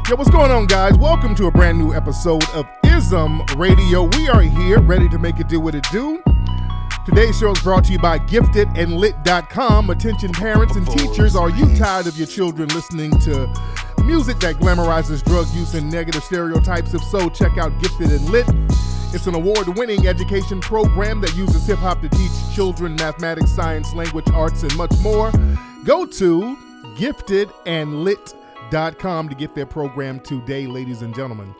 Yo, what's going on, guys? Welcome to a brand new episode of IZM Radio. We are here, ready to make it do what it do. Today's show is brought to you by giftedandlit.com. Attention parents and teachers, are you tired of your children listening to music that glamorizes drug use and negative stereotypes? If so, check out Gifted and Lit. It's an award-winning education program that uses hip-hop to teach children mathematics, science, language, arts, and much more. Go to giftedandlit.com to get their program today, ladies and gentlemen.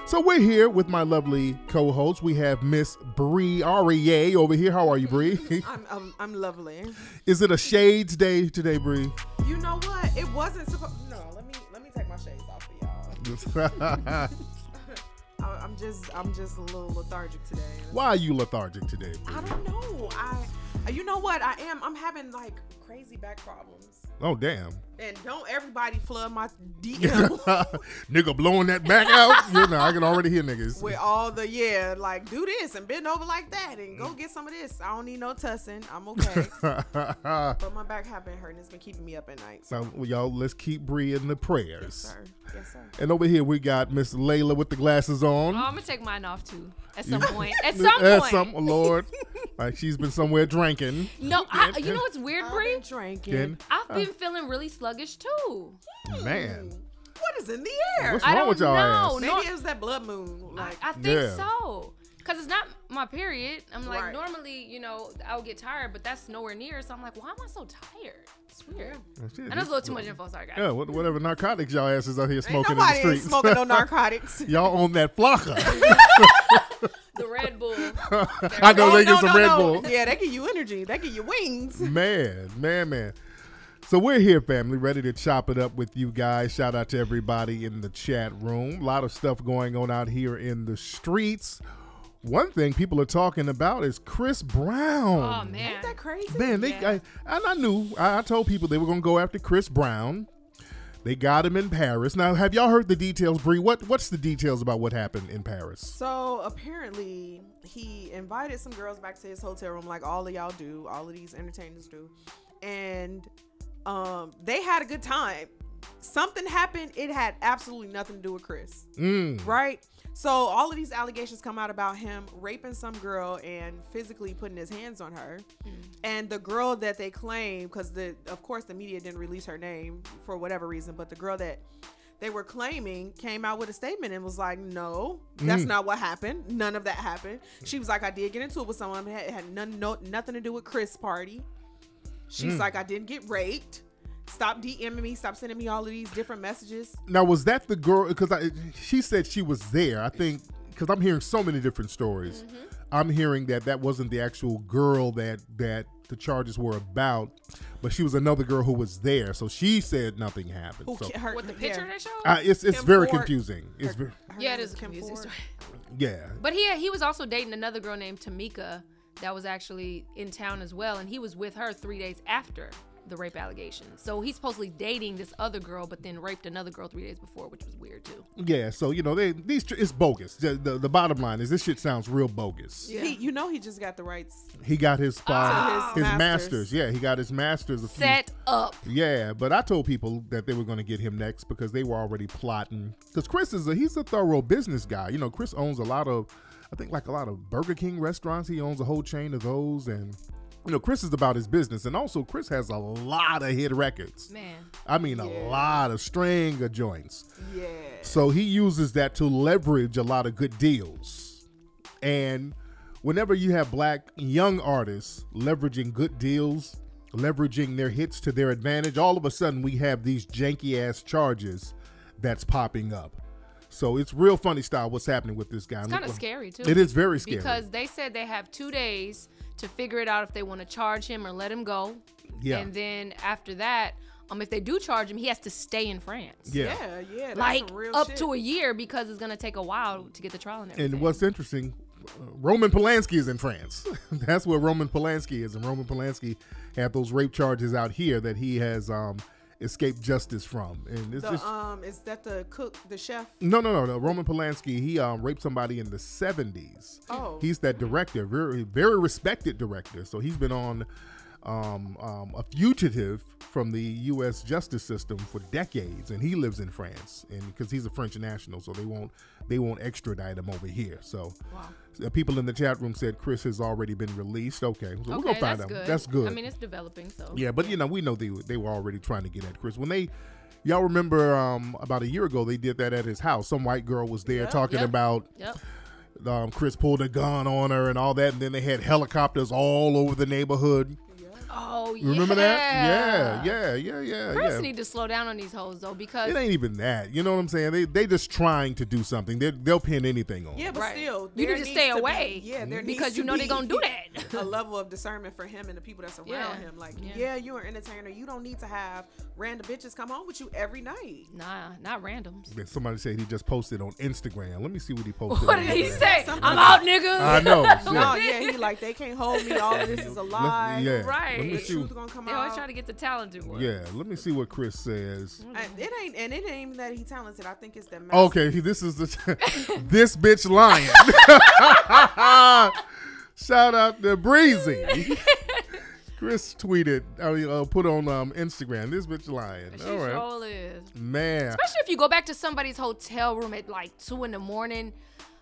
So we're here with my lovely co-host. We have Miss Bree Aurier over here. How are you, Bree? I'm lovely. Is it a shades day today, Bree? You know what? It wasn't supposed. No, let me take my shades off for y'all. I'm just a little lethargic today. Why are you lethargic today, Bree? I don't know. You know what? I'm having like crazy back problems. Oh, damn. And don't everybody flood my DM. Nigga blowing that back out. You know, I can already hear niggas. With all the, like, do this and bend over like that and go get some of this. I don't need no tussing. I'm okay. But my back have been hurting. It's been keeping me up at night. So, well, y'all, let's keep Bree in the prayers. Yes, sir. Yes, sir. And over here, we got Miss Layla with the glasses on. Oh, I'm going to take mine off, too. At some point. At some point. Lord. Like she's been somewhere drinking. No, you know what's weird, Bree? I've been drinking. I've been feeling really sluggish, too. Man. What is in the air? What's wrong with y'all ass? Maybe it was that blood moon. Like, I think so. Because it's not my period. I'm like, right. Normally, I'll get tired, but that's nowhere near. So I'm like, why am I so tired? It's weird. I know it's a little too much info. Sorry, guys. Yeah, whatever narcotics y'all asses out here smoking in the nobody streets. ain't smoking no narcotics. Y'all on that flocka. The Red Bull. I know they get some Red Bull. Yeah, they give you energy. They give you wings. Man. So we're here, family, ready to chop it up with you guys. Shout out to everybody in the chat room. A lot of stuff going on out here in the streets. One thing people are talking about is Chris Brown. Oh, man. Ain't that crazy? Man, I told people they were going to go after Chris Brown. They got him in Paris. Now, have y'all heard the details, Bree? What's the details about what happened in Paris? So, apparently, he invited some girls back to his hotel room like all of y'all do, all of these entertainers do. And they had a good time. Something happened. It had absolutely nothing to do with Chris. Right? So all of these allegations come out about him raping some girl and physically putting his hands on her. And the girl that they claim, because of course the media didn't release her name for whatever reason, but the girl that they were claiming came out with a statement and was like, no, that's not what happened. None of that happened. She was like, I did get into it with someone. It had nothing to do with Chris' party. She's like, I didn't get raped. Stop DMing me. Stop sending me all of these different messages. Now, was that the girl? Because she said she was there. I think because I'm hearing so many different stories. I'm hearing that wasn't the actual girl that the charges were about, but she was another girl who was there. So she said nothing happened. With the picture they showed? It's very confusing. It is a confusing story. Yeah. But he was also dating another girl named Tamika that was actually in town as well, and he was with her 3 days after the rape allegations. So he's supposedly dating this other girl, but then raped another girl 3 days before, which was weird too. Yeah, so it's bogus. The bottom line is this shit sounds real bogus. Yeah. He just got the rights. He got his masters. Yeah, he got his masters set up. Yeah, but I told people that they were going to get him next because they were already plotting. Because Chris he's a thorough business guy. Chris owns a lot of Burger King restaurants. He owns a whole chain of those, and Chris is about his business, and also Chris has a lot of hit records. Man. I mean, a lot of string of joints. Yeah. So he uses that to leverage a lot of good deals. And whenever you have black young artists leveraging good deals, leveraging their hits to their advantage, all of a sudden we have these janky-ass charges that's popping up. So it's real funny style what's happening with this guy. It's kind of scary, too. It is very scary. Because they said they have 2 days to figure it out if they want to charge him or let him go. Yeah. And then after that, if they do charge him, he has to stay in France. Yeah. That's like some real up shit. to a year because it's going to take a while to get the trial and everything. And what's interesting, Roman Polanski is in France. That's where Roman Polanski is. And Roman Polanski had those rape charges out here that he has escaped justice from. And is that the cook, the chef? No. Roman Polanski, he raped somebody in the 70s. Oh. He's that director, very, very respected director. So he's been on a fugitive from the U.S. justice system for decades, and he lives in France, and because he's a French national, so they won't extradite him over here. So, people in the chat room said Chris has already been released. Okay, so we're gonna find out. That's good. I mean, it's developing. So yeah, but we know they were already trying to get at Chris when y'all remember about a year ago they did that at his house. Some white girl was there talking about. Chris pulled a gun on her and all that, and then they had helicopters all over the neighborhood. Oh, yeah. Remember that? Yeah. Chris need to slow down on these hoes, though, because it ain't even that. You know what I'm saying? They just trying to do something. They'll pin anything on. Yeah, but still, you need to stay away. Because you know they're gonna do that. A level of discernment for him and the people that's around him. Like, you're an entertainer. You don't need to have random bitches come home with you every night. Nah, not randoms. Somebody said he just posted on Instagram. Let me see what he posted. What did he say? I'm out, nigga. I know. No, he like, they can't hold me. All of this is a lie. Right. Let me the see. truth gonna come They out. always try to get the talented ones. Yeah, let me see what Chris says. It ain't even that he talented. I think it's that. Okay, this is this bitch lying. Shout out to Breezy. Chris tweeted, put on Instagram, this bitch lying. She all right. sure is. Man. Especially if you go back to somebody's hotel room at like 2 a.m.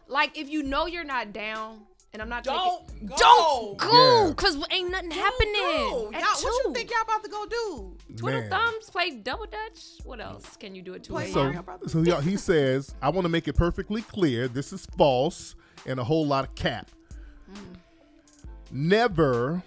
Like, if you know you're not down, and I'm not Don't go, Yeah. because ain't nothing happening. Y'all, At what 2. you think y'all about to go do? Twiddle Man. thumbs, play double dutch. What else can you do at 2 Play a.m.? So y'all, he says, I want to make it perfectly clear, this is false and a whole lot of cap. Never,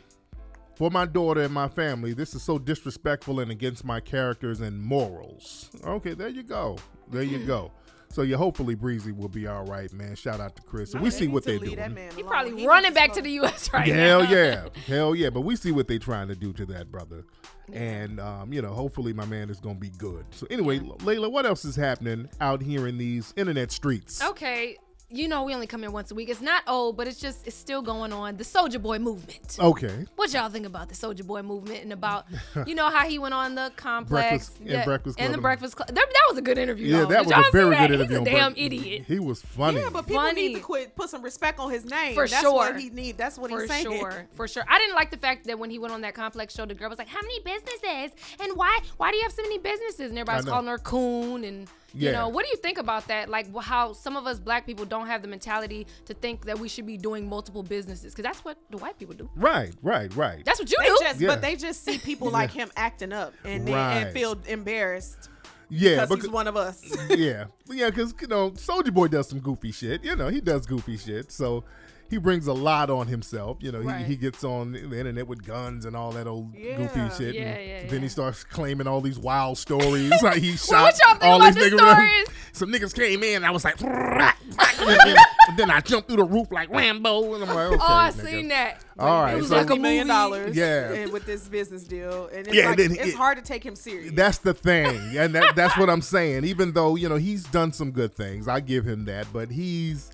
for my daughter and my family, this is so disrespectful and against my characters and morals. Okay, there you go. There you go. So hopefully Breezy will be all right, man. Shout out to Chris. So we see what they're doing. He probably running back to the U.S. right now. now. Hell yeah. But we see what they're trying to do to that brother. And, hopefully my man is going to be good. So anyway, Layla, what else is happening out here in these internet streets? Okay. We only come here once a week. It's not old, but it's still going on. The Soulja Boy movement. Okay. What y'all think about the Soulja Boy movement and about, how he went on the Complex Breakfast Club. and the Breakfast Club? That was a good interview. Yeah, though. that Did was y'all a very see that? good interview. He's a damn idiot. He was funny. Yeah, but people need to put some respect on his name. For That's sure. what he need. That's what he's saying. For sure. I didn't like the fact that when he went on that Complex show, the girl was like, "How many businesses? And why do you have so many businesses?" And everybody's calling her coon and. What do you think about that? Like how some of us black people don't have the mentality to think that we should be doing multiple businesses, because that's what the white people do. Right. That's what you do. But they just see people like him acting up and feel embarrassed. Yeah, because he's one of us. Because Soulja Boy does some goofy shit. He does goofy shit. So he brings a lot on himself. He gets on the internet with guns and all that old goofy shit. Then he starts claiming all these wild stories. Like he shot all these niggas. Some niggas came in. And I was like, and then I jumped through the roof like Rambo. And I'm like, okay. Oh, I seen that. All right, it was so like $1 million. Yeah. With this business deal, and it's it's hard to take him serious. That's the thing, and that's what I'm saying. Even though he's done some good things, I give him that. But he's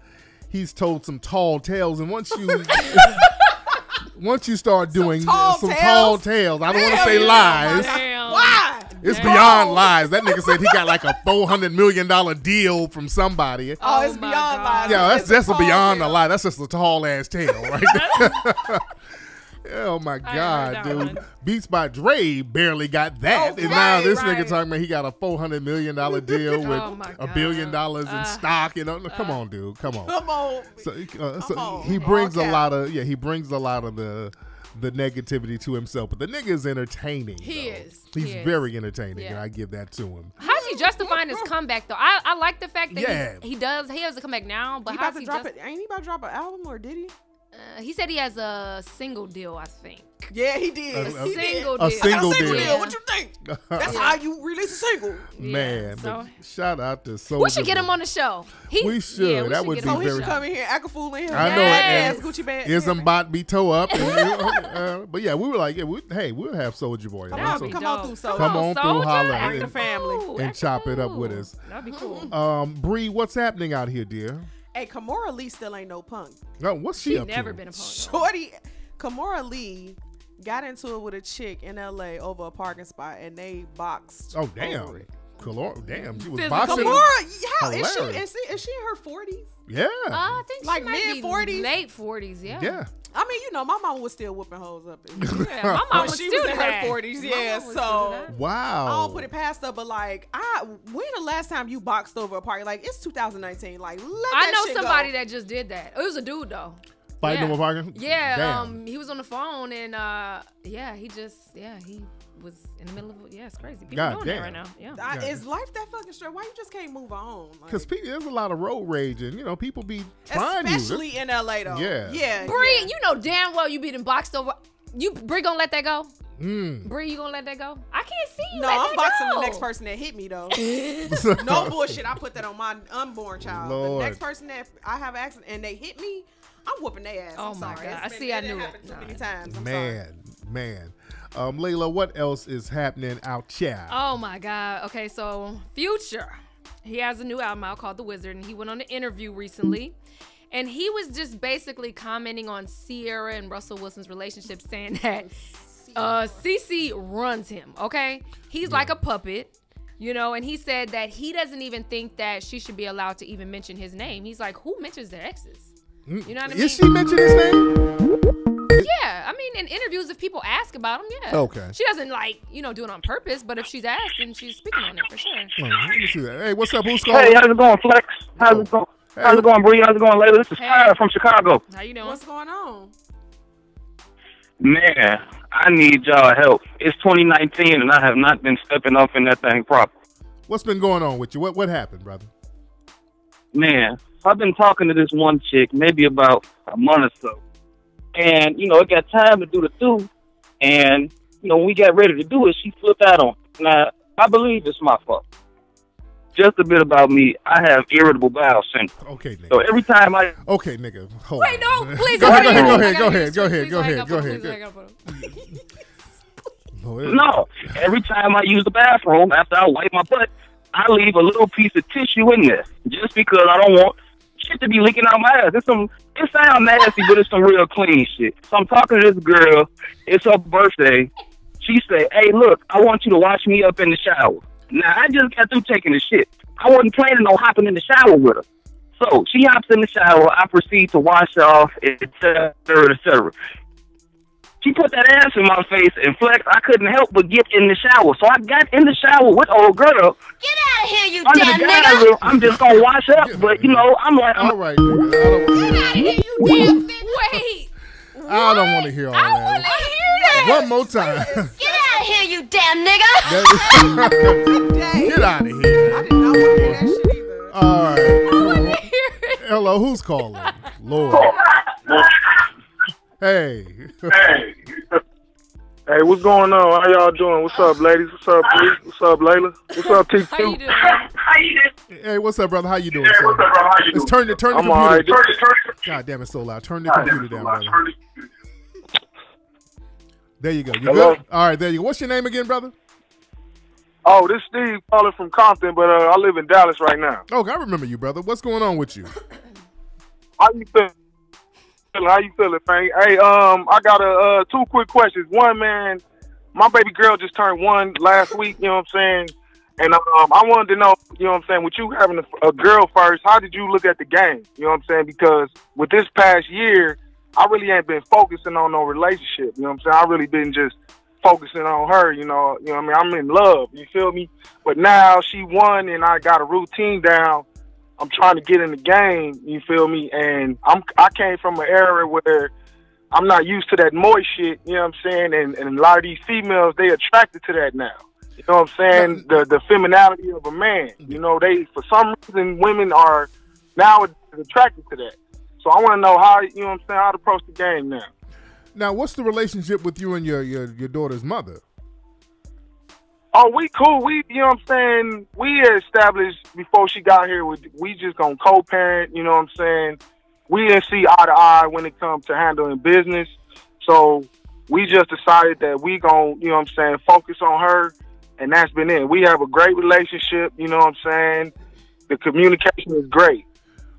told some tall tales, and once you start doing some tall tales, I don't want to say lies. Why? It's beyond lies. That nigga said he got like a $400 million deal from somebody. Oh, it's beyond lies. Yeah, that's a beyond a lie. That's just a tall ass tale, right there. Oh my God, dude! Beats by Dre barely got that, and now this nigga talking about he got a $400 million deal with $1 billion in stock. Come on, dude, come on. Come on. So he brings a lot of the negativity to himself, but the nigga is entertaining. He's very entertaining, and I give that to him. How's he justifying his comeback though? I like the fact that he has a comeback now, but how's he drop it? Ain't he about to drop an album, or did he? He said he has a single deal, I think. Yeah, he did. A single deal. What you think? That's how you release a single. Man, but shout out to Soulja. We should get him on the show. We should. Yeah, that would be very. He should come in here, act a fool in here. I know it. Gucci bag. Isn't bot be toe up? But yeah, we were like, we'll have Soulja Boy. Come on through, Soulja. Come on through, holla, Bring the family and chop it up with us. That'd be cool. Bree, what's happening out here, dear? Hey, Kimora Lee still ain't no punk. No, what's she up to? Never been a punk. Shorty, Kimora Lee got into it with a chick in LA over a parking spot, and they boxed. Oh damn! Over it. Damn, she was Physical. boxing. Kimora, how is she? Hilarious. Is she in her 40s? Yeah. I think Like she might be mid-40s? late 40s. Yeah. Yeah. I mean, you know, my mom was still whooping hoes up. Yeah, my mom When was she still was in that. her 40s, My yeah. mom was still So that. Wow. I don't put it past her, but like, when the last time you boxed over a party? Like, it's 2019. Like, let I that know shit somebody go. that just did that. It was a dude though. Fighting over parking? Yeah, Damn. he was on the phone and he was in the middle of it's crazy. People God doing damn. that right now. Yeah. Is life that fucking straight? Why you just can't move on? Like, Because there's a lot of road rage, and people be trying especially in LA though. Yeah. Yeah. Bree, yeah. you know damn well you being boxed over. Bree gonna let that go? you. Bree, you gonna let that go? I can't see you. No, let I'm that boxing go. the next person that hit me though. Mm. No bullshit. I put that on my unborn child. Lord. The next person that I have an accident and they hit me, I'm whooping their ass. Oh I'm my sorry. God. It's I see, I it knew it. happened too many times. I'm sorry. Man. Layla, what else is happening out here? Oh my God. Okay, so Future, he has a new album out called The Wizard, and he went on an interview recently, and he was just basically commenting on Ciara and Russell Wilson's relationship, saying that CeCe runs him. Okay, he's like a puppet. And he said that he doesn't even think that she should be allowed to even mention his name. He's like, who mentions their exes? You know what I mean? Is she mentioning his name? Yeah, I mean, in interviews, if people ask about him, yeah. Okay. She doesn't do it on purpose, but if she's asked, then she's speaking on it for sure. Let me see that. Hey, what's up? Who's calling? Hey, how's it going, Flex? How's it going? How's it going, Bree? How's it going, Layla? This is Hey. Kyle from Chicago. How you doing? What's going on? Man, I need y'all help. It's 2019, and I have not been stepping up in that thing proper. What's been going on with you? What happened, brother? Man, I've been talking to this one chick maybe about a month or so. And, it got time to do the do. And, when we got ready to do it, she flipped out on me. Now, I believe it's my fault. Just a bit about me. I have irritable bowel syndrome. Okay, nigga. So every time I... Okay, nigga. Hold Wait, on. no, please Go don't. ahead. Go ahead. Lord, No, every time I use the bathroom, after I wipe my butt, I leave a little piece of tissue in there. Just because I don't want shit to be leaking out my ass. It sounds nasty, but it's some real clean shit. So I'm talking to this girl. It's her birthday. She said, hey, look, I want you to wash me up in the shower. Now, I just got through taking the shit. I wasn't planning on hopping in the shower with her. So she hops in the shower. I proceed to wash her off, et cetera, et cetera. She put that ass in my face, and Flex, I couldn't help but get in the shower. So I got in the shower with old girl. Get out of here, you Under damn the nigga! guise, I'm just going to wash up. But, I'm like, all right, nigga. Wait. I don't want to hear all I want that. to hear that. One more time. Get out of here, you damn nigga! Get out of I here. did not want to hear that shit either. All right. I want to hear it. Hello, who's calling? Lord. Hey. Hey, what's going on? How y'all doing? What's up, ladies? What's up, Bree? What's up, Layla? What's up, TQ? How you doing? Hey, what's up, brother? How you doing, sir? Let's turn the I'm computer. all right. God damn, it's so loud. Turn the computer down, brother. There you go. You Hello? good? All right, there you go. What's your name again, brother? Oh, this Steve calling from Compton, but I live in Dallas right now. Okay, I remember you, brother. What's going on with you? How you feeling? How you feeling, man? Hey, I got two quick questions. One, man, my baby girl just turned 1 last week, you know what I'm saying? And I wanted to know, you know what I'm saying, with you having a girl first, how did you look at the game? You know what I'm saying? Because with this past year, I really ain't been focusing on no relationship. You know what I'm saying? I really been just focusing on her, you know what I mean? I'm in love, you feel me? But now she won and I got a routine down. I'm trying to get in the game, you feel me? And I came from an era where I'm not used to that moist shit, you know what I'm saying? And a lot of these females, they attracted to that now. You know what I'm saying? The femininity of a man. You know, for some reason, women are now attracted to that. So I want to know how, you know what I'm saying, how to approach the game now. Now, what's the relationship with you and your daughter's mother? Oh, we cool. We, you know what I'm saying, we established before she got here, we just gonna co-parent, you know what I'm saying. We didn't see eye to eye when it comes to handling business. So we just decided that we gonna, you know what I'm saying, focus on her, and that's been it. We have a great relationship, you know what I'm saying. The communication is great.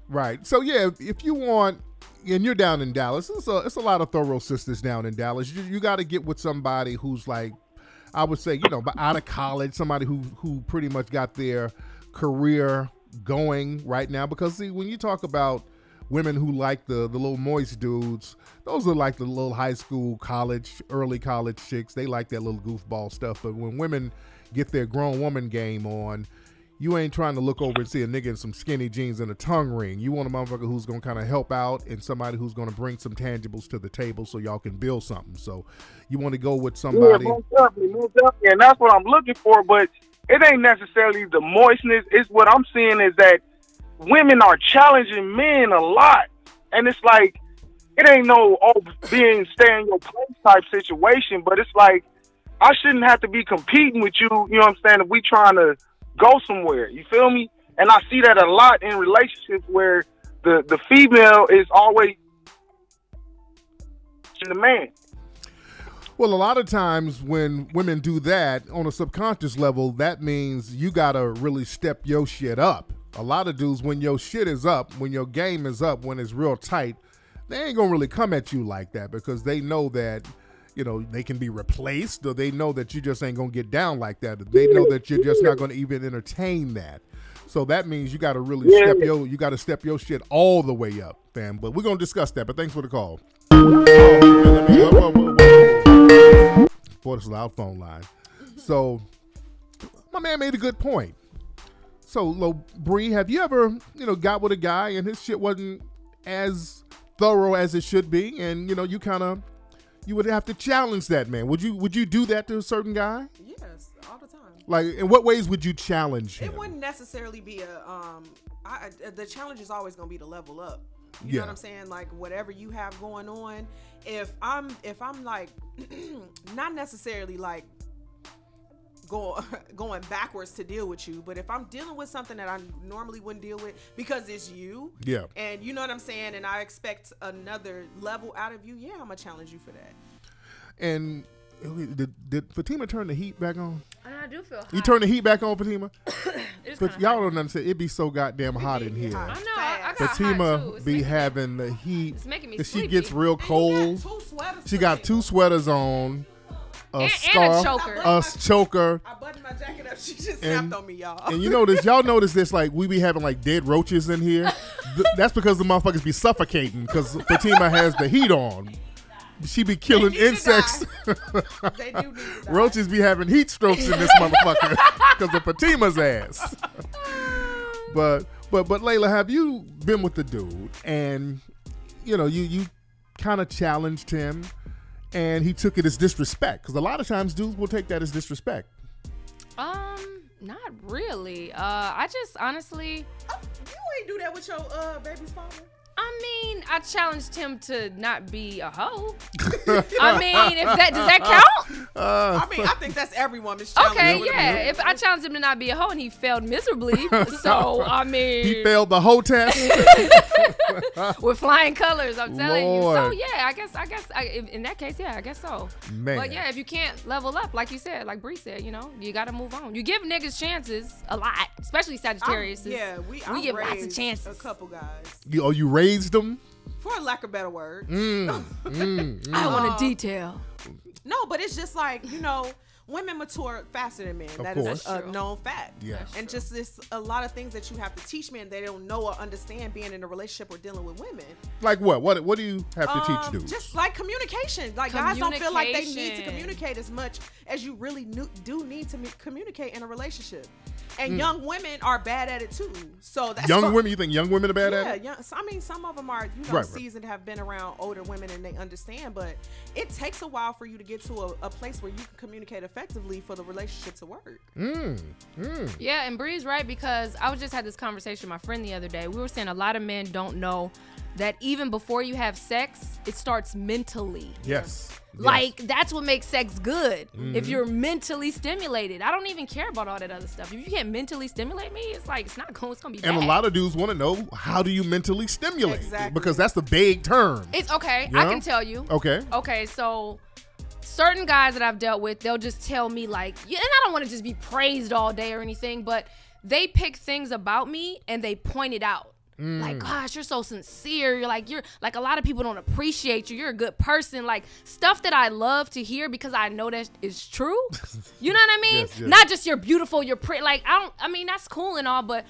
Right. So, yeah, if you want, and you're down in Dallas, it's a lot of thorough sisters down in Dallas. You got to get with somebody who's like, I would say, out of college, somebody who pretty much got their career going right now. Because see, when you talk about women who like the little moist dudes, those are like the little high school, early college chicks. They like that little goofball stuff. But when women get their grown woman game on, you ain't trying to look over and see a nigga in some skinny jeans and a tongue ring. You want a motherfucker who's going to kind of help out and somebody who's going to bring some tangibles to the table so y'all can build something. So you want to go with somebody. Yeah, most definitely. And that's what I'm looking for. But it ain't necessarily the moistness. It's what I'm seeing is that women are challenging men a lot. And it's like, it ain't no stay in your place type situation. But it's like, I shouldn't have to be competing with you, you know what I'm saying, if we trying to go somewhere, you feel me? And I see that a lot in relationships where the female is always the man. Well, a lot of times when women do that on a subconscious level, that means you gotta really step your shit up. A lot of dudes, when your shit is up, when your game is up, when it's real tight, they ain't gonna really come at you like that because they know that they can be replaced, or they know that you just ain't gonna get down like that. They know that you're just not gonna even entertain that. So that means you gotta really step your shit all the way up, fam. But we're gonna discuss that. But thanks for the call. For this loud phone line. So my man made a good point. So Bree, have you ever got with a guy and his shit wasn't as thorough as it should be, and you would have to challenge that man? Would you do that to a certain guy? Yes, all the time. Like, in what ways would you challenge him? It wouldn't necessarily be the challenge is always going to be to level up. You know what I'm saying? Like, whatever you have going on, if I'm like, not necessarily like going backwards to deal with you, but if I'm dealing with something that I normally wouldn't deal with because it's you, and you know what I'm saying, and I expect another level out of you, I'm gonna challenge you for that. And did Fatima turn the heat back on? I do feel hot. You turn the heat back on, Fatima? But y'all hot. don't understand. It be so goddamn hot in here. I know. I got Fatima hot too. be having the heat. It's making me she sleepy. gets real cold. She got 2 sweaters on. A And scarf, a choker. a choker. I buttoned my jacket up. She just snapped on me, y'all. And y'all notice this, like, we be having like dead roaches in here. That's because the motherfuckers be suffocating because Fatima has the heat on. She be killing insects. They do need to die. Roaches be having heat strokes in this motherfucker because of Fatima's ass. But Layla, have you been with the dude and you kind of challenged him and he took it as disrespect? Because a lot of times dudes will take that as disrespect. Not really. I just honestly. You ain't do that with your baby's father. I mean, I challenged him to not be a hoe. I mean, does that count? I think that's every woman's challenge. Okay, yeah. If I challenged him to not be a hoe and he failed miserably, so I mean, he failed the hoe test with flying colors. I'm telling you. So Lord. yeah, I guess in that case, I guess so. Man. But yeah, if you can't level up, like you said, like Bree said, you got to move on. You give niggas chances a lot, especially Sagittarius. We give lots of chances. A couple guys. You raised them? For lack of better word. I want a detail. No, but it's just like, women mature faster than men. That is a known fact. Yes. And just this a lot of things that you have to teach men they don't know or understand being in a relationship or dealing with women. Like what? What do you have to teach dudes? Just like communication. Like guys don't feel like they need to communicate as much as you really do need to communicate in a relationship. And young women are bad at it too. So that's women. You think young women are bad at it? Yeah. I mean, some of them are seasoned, have been around older women, and they understand. But it takes a while for you to get to a place where you can communicate effectively for the relationship to work. Yeah, and Bree's right, because I just had this conversation with my friend the other day. We were saying a lot of men don't know that even before you have sex, it starts mentally. Yes. Like, that's what makes sex good. If you're mentally stimulated. I don't even care about all that other stuff. If you can't mentally stimulate me, it's like, it's going to be bad. And a lot of dudes want to know, how do you mentally stimulate? Exactly. Because that's the vague term. It's okay. I can tell you. Okay, so certain guys that I've dealt with, they'll just tell me like, and I don't want to just be praised all day or anything, but they pick things about me and they point it out. Like, gosh, you're so sincere. You're like a lot of people don't appreciate you. You're a good person. Like stuff that I love to hear because I know that is true. You know what I mean? Yes, yes. Not just you're beautiful, you're pretty. Like I mean, that's cool and all, but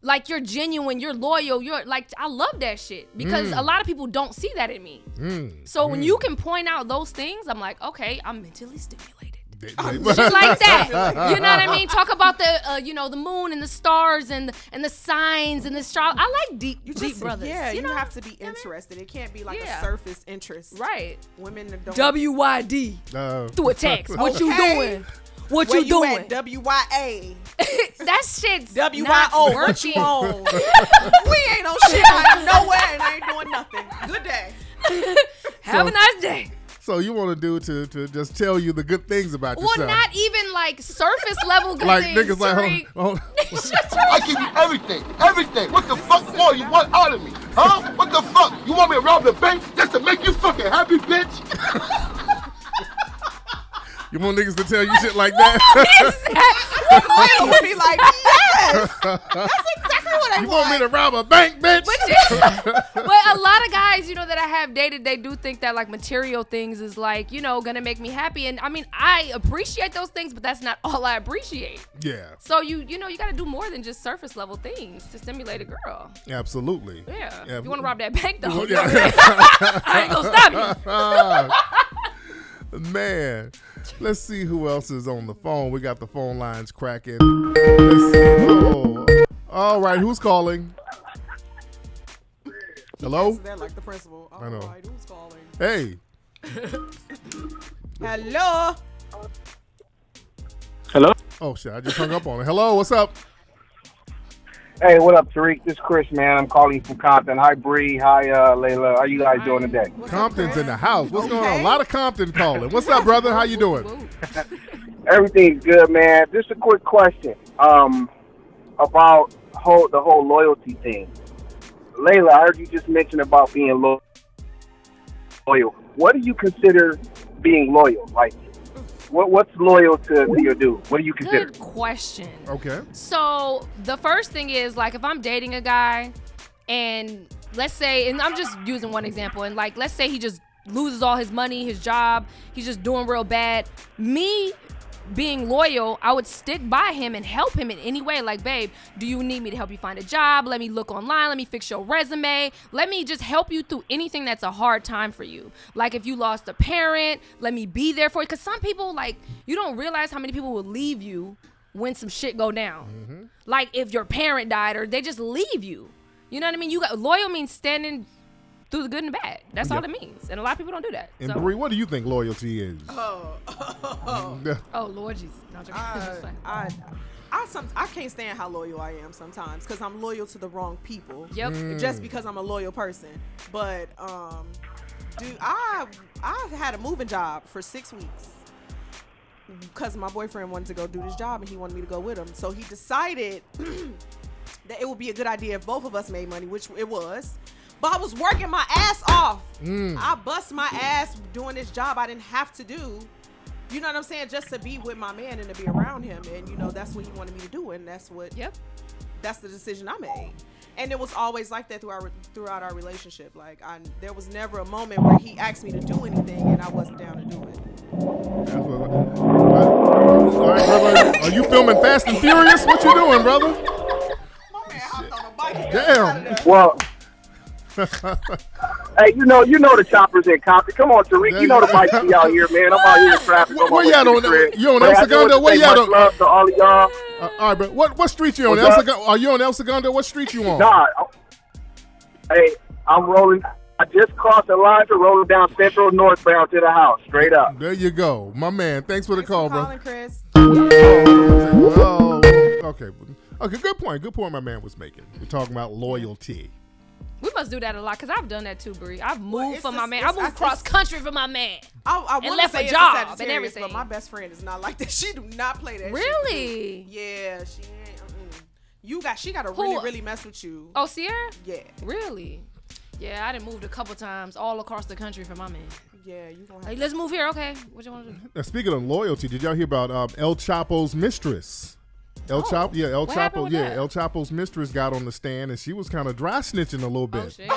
like you're genuine, you're loyal, you're like, I love that shit because a lot of people don't see that in me. So when you can point out those things, I'm like, okay, I'm mentally stimulated. Shit like that. You know what I mean? Talk about the the moon and the stars and the signs and the astrology. I like deep brothers. Yeah, you know? have to be interested. It can't be like a surface interest. Right. Women don't. WYD through a text. What you doing? What Where you doing? At? WYA. That shit's WYO. not What you working. on? We ain't on shit. I ain't nowhere and I ain't doing nothing. Good day. Have a nice day. So you want a dude to just tell you the good things about yourself? Well, not even like surface level good like things. niggas like, I give you everything. What the fuck more you want out of me? Huh? What the fuck? You want me to rob the bank just to make you fucking happy, bitch? You want niggas to tell you shit like that? Loyal would be like, yes. That's exactly what I You want me to rob a bank, bitch? But a lot of guys, that I have dated, they do think that like material things is like, gonna make me happy. And I mean, I appreciate those things, but that's not all I appreciate. Yeah. So you gotta do more than just surface level things to stimulate a girl. Absolutely. Yeah. You wanna rob that bank though? Yeah. I ain't gonna stop you. Man, let's see who else is on the phone. We got the phone lines cracking. Let's see. Oh. All right, who's calling? Hello? That like the principal. I know. Right, who's calling? Hey. Hello. Hello? Oh, shit, I just hung up on it. Hello, what's up? Hey, what up, Tariq? This is Chris, man. I'm calling from Compton. Hi, Bree. Hi, Layla. How you guys doing today? Compton's in the house. What's going on? A lot of Compton calling. What's up, brother? How you doing? Everything's good, man. Just a quick question about the whole loyalty thing. Layla, I heard you just mention about being loyal. What do you consider being loyal? Like, what's loyal to your dude? What do you consider? Good question. Okay. So the first thing is like if I'm dating a guy and let's say, and I'm just using one example, and like let's say he just loses all his money, his job, he's just doing real bad. Me being loyal, I would stick by him and help him in any way. Like, babe, do you need me to help you find a job? Let me look online. Let me fix your resume. Let me just help you through anything that's a hard time for you. Like if you lost a parent, let me be there for you. Because some people, like, you don't realize how many people will leave you when some shit go down. Like if your parent died or they just leave you. You know what I mean? Loyal means standing through the good and the bad. That's all it means. And a lot of people don't do that. And Bree, what do you think loyalty is? Oh, Lord Jesus. No, I can't stand how loyal I am sometimes because I'm loyal to the wrong people. Yep. Just because I'm a loyal person. But, dude, I had a moving job for 6 weeks because my boyfriend wanted to go do this job and he wanted me to go with him. So he decided that it would be a good idea if both of us made money, which it was. But I was working my ass off. I bust my ass doing this job I didn't have to do. You know what I'm saying? Just to be with my man and to be around him. And, that's what he wanted me to do. And that's the decision I made. And it was always like that throughout our relationship. Like, there was never a moment where he asked me to do anything and I wasn't down to do it. All right, brother. Are you filming Fast and Furious? What you doing, brother? My man hopped on a bike. Damn. Well, hey, you know the choppers in Compton. Come on, Tariq. You know the bikes be out here, man. I'm out here in traffic. Where you at on that? You on El Segundo? Where you at on? Love to all of y'all. All right, bro. What street you on? Are you on El Segundo? What street you on? Nah. Hey, I'm rolling. I just crossed the line to rolling down Central northbound to the house. Straight up. There you go. My man. Thanks for the call, bro. Calling, Chris. Oh, okay. Okay, good point. Good point my man was making. We're talking about loyalty. We must do that a lot because I've done that too, Bree. I've moved for my man. I I moved cross country for my man. I and left a job and everything. But my best friend is not like that. She do not play that. Really? Shit. Yeah, she ain't. She got to really mess with you. Oh, Sierra? Yeah. Really? Yeah, I done moved a couple times all across the country for my man. Yeah, you gonna have Like, let's move here. Okay, what you want to do? Now, speaking of loyalty, did y'all hear about El Chapo's mistress? El Chapo, yeah, El What happened Chapo, with yeah, that? El Chapo's mistress got on the stand and she was kind of dry snitching a little Oh, bit. shit.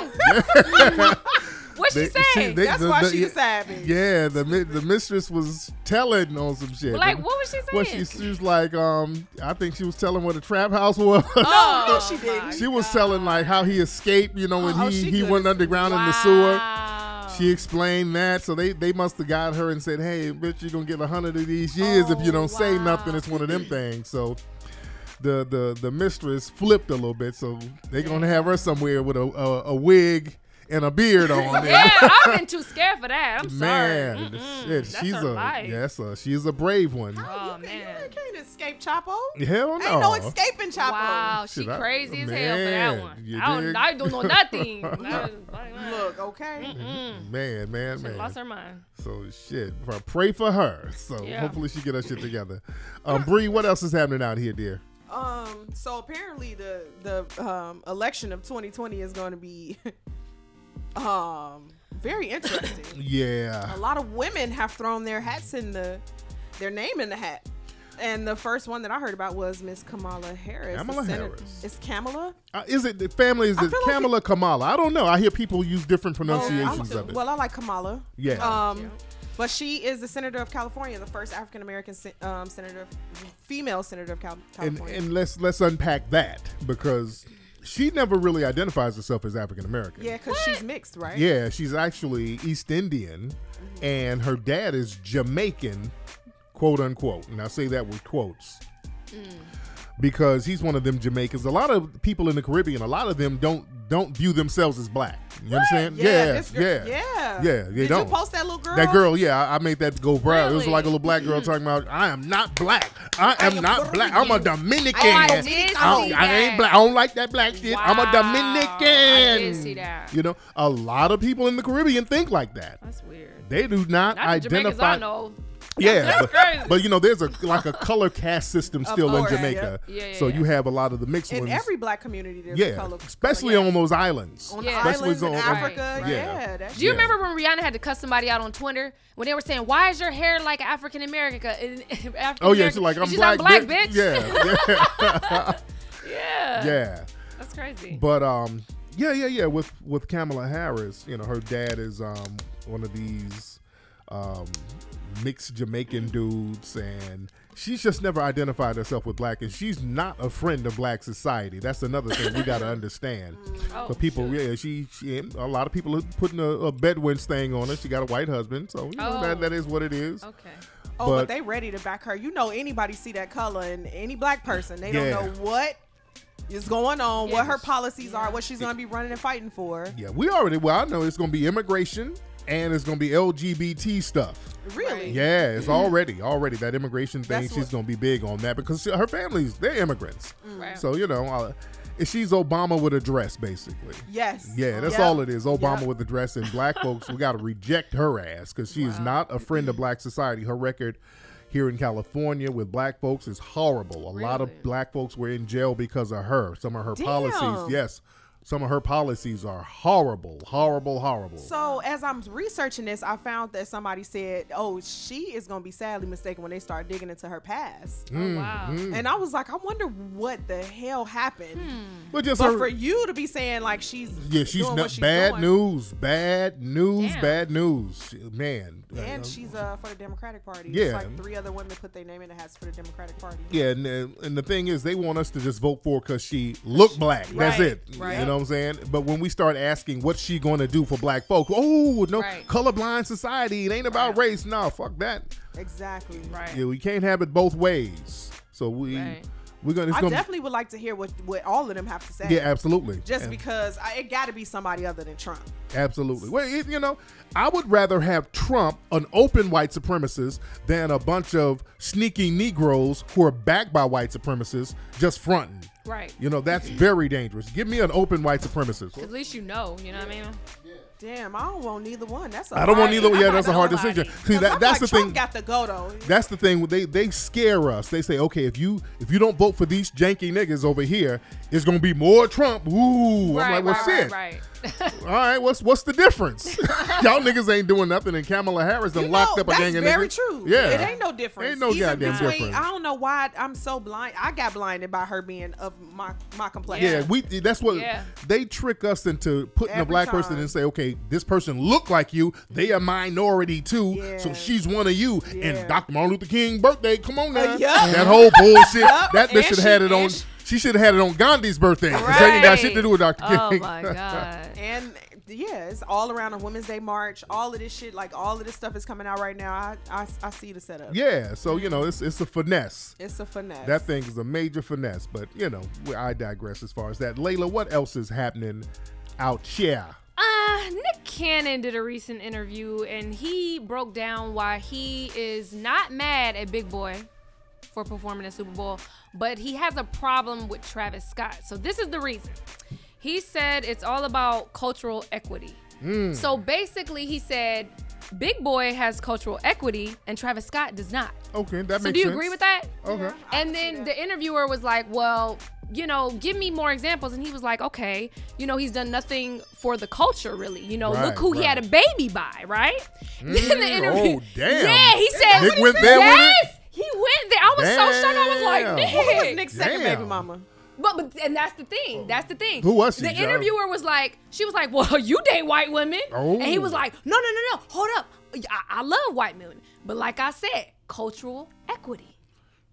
What'd she say? That's why she was savage. Yeah, the mistress was telling on some shit. Like, what was she saying? Well, she was like, I think she was telling what a trap house was. No, she didn't. She was telling like how he escaped, you know, when he good went as- underground in the sewer. Wow. She explained that, so they must have got her and said, "Hey, bitch, you're gonna get 100 of these years if you don't say nothing." It's one of them things. So the mistress flipped a little bit, so they're gonna have her somewhere with a wig and a beard on. Yeah, I've been too scared for that. I'm Man, sorry. shit, That's she's her a life. she's a brave one. Oh, You man. can't escape Chapo. Hell no. Ain't no escaping Chapo. Wow, she Shit, I- crazy as hell for man, that one. you dig? I don't know nothing. Look, okay. Man. Lost her mind. So shit, pray for her. So Yeah. hopefully she get her shit together. Bree, what else is happening out here, dear? So apparently the election of 2020 is going to be very interesting. Yeah. A lot of women have thrown their hats in their name in the hat. And the first one that I heard about was Miss Kamala Harris. Kamala Harris. It's Kamala? Is it the family? Is I it feel like Kamala Kamala? I don't know. I hear people use different pronunciations of it. Well, I like Kamala. Yeah. But she is the senator of California, the first African American senator, female senator of California. And let's unpack that because she never really identifies herself as African American. Yeah, because she's mixed, right? Yeah, she's actually East Indian, and her dad is Jamaican, quote unquote. And I say that with quotes. Because he's one of them Jamaicans. A lot of people in the Caribbean, a lot of them don't view themselves as black. You understand? Yeah. They Did don't. you post that little girl? That girl, yeah, I made that go viral. It was Really? like a little black girl talking about, I am not black. I am not black. I'm a Dominican. Oh, I did see I ain't that. black. I don't like that black shit. I'm a Wow. Dominican. I did see that. You know, a lot of people in the Caribbean think like that. That's weird. They do not Not the Jamaicans I identify. know. Yeah, That's crazy. but you know, there's a color caste system still in course, Jamaica. yeah. So you have a lot of the mixed In ones. every black community, there's a Yeah, color. especially on those islands. on Yeah. the Especially islands in on- Africa. Right. Yeah. That's Do you Yeah. remember when Rihanna had to cuss somebody out on Twitter when they were saying, "Why is your hair like African American?" Oh yeah, she's like, I'm black, bitch. Yeah, Yeah. yeah. That's crazy. But yeah. With Kamala Harris, you know, her dad is one of these mixed Jamaican dudes, and she's just never identified herself with black, and she's not a friend of black society. That's another thing we got to understand. Oh, But people, shoot. yeah, she a lot of people are putting a Bedouins thing on her. She got a white husband, so you know, Oh. that is what it is. Okay. Oh, but But- they ready to back her. You know, anybody see that color and any black person, they Yeah. don't know what is going on, Yeah. what her policies are, what she's going to be running and fighting for. Yeah, I know it's going to be immigration and it's going to be LGBT stuff. Really? Yeah, it's already that immigration thing. That's She's what- going to be big on that because her family's, they're immigrants. Right. So, you know, she's Obama with a dress, basically. Yes. Yeah, that's Yep. all it is. Obama Yep. with a dress, and black folks, we got to reject her ass because she is not a friend of black society. Her record here in California with black folks is horrible. A lot of Really? black folks were in jail because of her. Some of her Damn. policies, yes. Some of her policies are horrible. So as I'm researching this, I found that somebody said, "Oh, she is going to be sadly mistaken when they start digging into her past." Oh, wow. And I was like, I wonder what the hell happened. But just But her, for you to be saying like she's she's doing not what she's bad doing, news, Damn. bad news, man. and she's for the Democratic Party. Yeah. It's like 3 other women put their name in the hats for the Democratic Party. Yeah, and the thing is, they want us to just vote for because she looked black. That's Right, it. right. You know what I'm saying? But when we start asking what's she going to do for black folk, oh, no, Right. colorblind society. It ain't about race. No, fuck that. Exactly. Right. Yeah, we can't have it both ways. So Right. we're gonna. It's I gonna definitely would like to hear what all of them have to say. yeah, absolutely. Just And- because it got to be somebody other than Trump. Absolutely. Well, you know, I would rather have Trump, an open white supremacist, than a bunch of sneaky Negroes who are backed by white supremacists just fronting. Right. You know, that's very dangerous. Give me an open white supremacist. At least you know what I mean? Damn, I don't want neither one. I don't want neither. Yeah, that's a hard decision. See, that's the Trump thing. Got to go though. That's the thing. They scare us. They say, okay, if you don't vote for these janky niggas over here, it's gonna be more Trump. Ooh, Right, I'm like, well, shit. right. All right, what's the difference? Y'all niggas ain't doing nothing, and Kamala Harris done locked up a gang of niggas. That's very true. Yeah, it ain't no difference. Ain't no goddamn difference. I don't know why I'm so blind. I got blinded by her being of my complexion. Yeah, that's what they trick us into putting a black person and say, okay, this person look like you. They a minority too, so she's one of you. And Dr. Martin Luther King birthday, come on now. That whole bullshit. That bitch should have had it on. She should have had it on Gandhi's birthday. Right. They ain't got shit to do with Dr. King. Oh my God. And yeah, it's all around a Women's Day march. All of this shit, like all of this stuff is coming out right now. I see the setup. Yeah, so it's a finesse. It's a finesse. That thing is a major finesse. But I digress as far as that. Layla, what else is happening out here? Nick Cannon did a recent interview and he broke down why he is not mad at Big Boy for performing at Super Bowl, but he has a problem with Travis Scott. So this is the reason. He said it's all about cultural equity. So basically he said Big Boy has cultural equity and Travis Scott does not. Okay, that makes sense. So do you agree with that? Okay. And then the interviewer was like, well, give me more examples. And he was like, okay, he's done nothing for the culture, really. Look who he had a baby by, right? Then the interview. Oh, damn. Yeah, he said. Nick went there with it? He went there. I was so shocked. I was like, Nick. Who was Nick's second baby mama? But and that's the thing. That's the thing. Who was she? The interviewer was like, she was like, well, you date white women. Oh. And he was like, no. Hold up. I love white women. But like I said, cultural equity.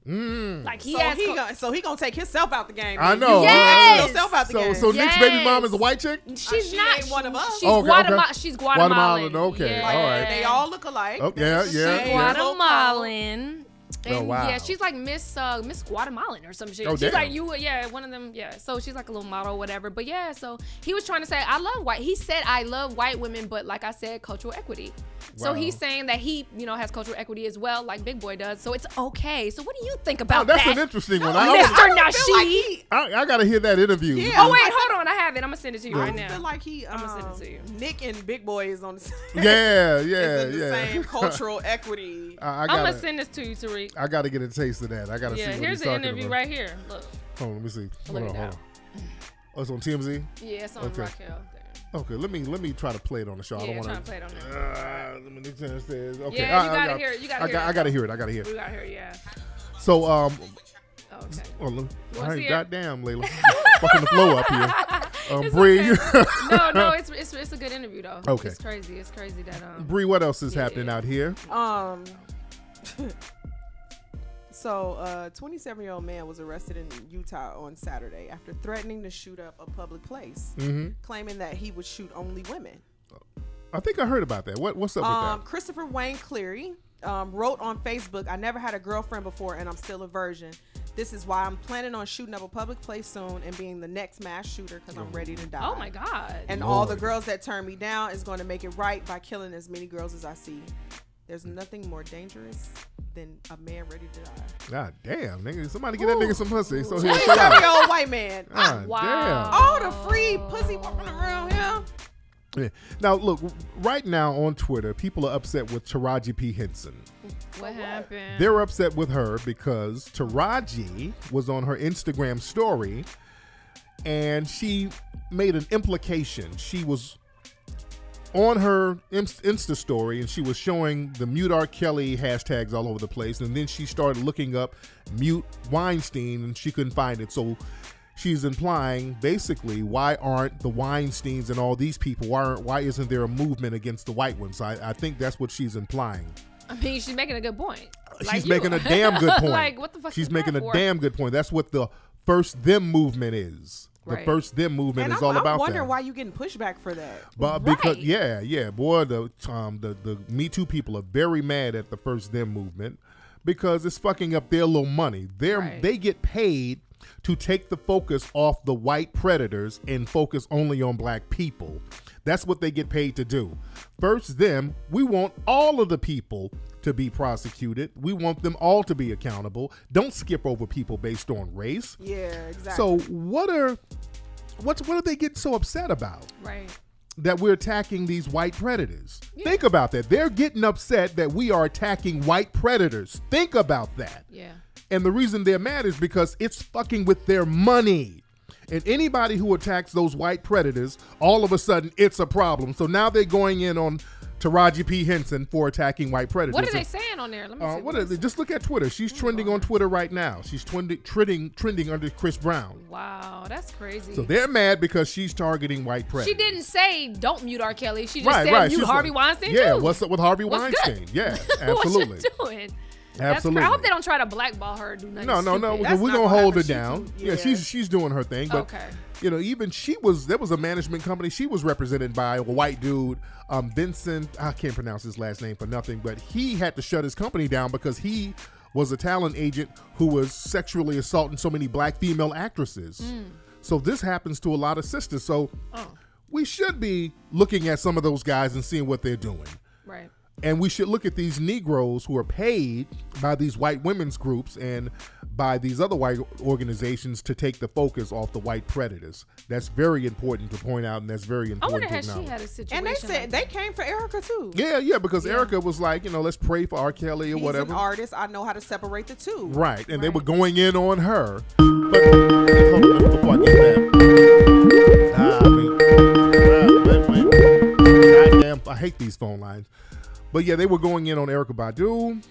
Like he so he gonna take himself out the game. I know. Yes. So Nick's baby mom is a white chick? She's She not ain't one of us. She's She's Guatemalan. Okay. Yeah. All right. They all look alike. Oh, yeah. Guatemalan. And wow. yeah, she's like Miss Guatemalan or some shit. Oh, she's damn. like one of them. Yeah, so she's like a little model or whatever. But yeah, so he was trying to say he said I love white women, but like I said, cultural equity. So he's saying that he has cultural equity as well, like Big Boy does. So it's okay. So what do you think about that's that? an interesting one. Mr. Nasheed. I gotta hear that interview. Yeah. Oh wait, hold on. I have it. I'm gonna send it to you right now. I feel like I'm gonna send it to you. Nick and Big Boy is on the same. Yeah. the same cultural equity. I'm gonna send this to you, Tariq. I gotta get a taste of that. I gotta see what here's he's the talking interview about. right here. Look. Hold on, let me see. Hold on. Oh, it's on TMZ? Yeah, it's on Okay. Raquel. Okay, let me try to play it on the show. I don't want to play it on there. Okay. Yeah, you gotta hear it. You gotta hear it. I gotta hear it. We gotta hear it, yeah. So Okay. oh, look, wanna see it? goddamn, Layla, fucking the flow up here. It's Bree. okay. No, it's a good interview though. Okay. It's crazy that Bree, what else is happening out here? So, a 27-year-old man was arrested in Utah on Saturday after threatening to shoot up a public place, claiming that he would shoot only women. I think I heard about that. What's up with that? Christopher Wayne Cleary wrote on Facebook, "I never had a girlfriend before and I'm still a virgin. This is why I'm planning on shooting up a public place soon and being the next mass shooter because I'm ready to die. Oh my God. And all the girls that turn me down is going to make it right by killing as many girls as I see. There's nothing more dangerous than a man ready to die." God damn, nigga. Somebody get that nigga some pussy. So he'll 27-year-old white man. Damn. All the free pussy walking around here. Yeah. Now, look, right now on Twitter, people are upset with Taraji P. Henson. What happened? They're upset with her because Taraji was on her Instagram story and she made an implication. She was on her Insta story and she was showing the Mute R. Kelly hashtags all over the place. And then she started looking up Mute Weinstein and she couldn't find it. So she's implying basically, why aren't the Weinsteins and all these people, why isn't there a movement against the white ones? I think that's what she's implying. I mean, she's making a good point. She's making a damn good point. Like, what the fuck? She's making a damn good point. That's what the First Them movement is. The First Them movement is all about that. I'm wondering why you getting pushback for that. But because boy, the Me Too people are very mad at the First Them movement because it's fucking up their little money. They get paid to take the focus off the white predators and focus only on black people. That's what they get paid to do. First Them, we want all of the people to be prosecuted. We want them all to be accountable. Don't skip over people based on race. Yeah, exactly. So what are they getting so upset about? Right. that we're attacking these white predators. Think about that. They're getting upset that we are attacking white predators. Think about that. Yeah. And the reason they're mad is because it's fucking with their money. And anybody who attacks those white predators, all of a sudden, it's a problem. So now they're going in on Taraji P. Henson for attacking white predators. What are they saying on there? Let me see. Just look at Twitter. She's trending on Twitter right now. She's trending under Chris Brown. Wow, that's crazy. So they're mad because she's targeting white predators. She didn't say don't mute R. Kelly. She just said mute Harvey Weinstein Yeah, too. what's up with Harvey Weinstein? Good? Yeah, absolutely. What you doing? Absolutely. I hope they don't try to blackball her or do nothing No. stupid. We're gonna hold her down. Yeah, she's doing her thing. But okay. you know, even there was a management company. She was represented by a white dude, Vincent. I can't pronounce his last name for nothing, but he had to shut his company down because he was a talent agent who was sexually assaulting so many black female actresses. So this happens to a lot of sisters. So we should be looking at some of those guys and seeing what they're doing. Right. And we should look at these Negroes who are paid by these white women's groups and by these other white organizations to take the focus off the white predators. That's very important to point out, and that's very important. I wonder to has she had a situation. And they said they came for Erica too. Yeah, because Erica was like, let's pray for R. Kelly or whatever. He's an artist. I know how to separate the two. Right, and they were going in on her. But hold on, before I get that, goddamn, I hate these phone lines. But yeah, they were going in on Erykah Badu.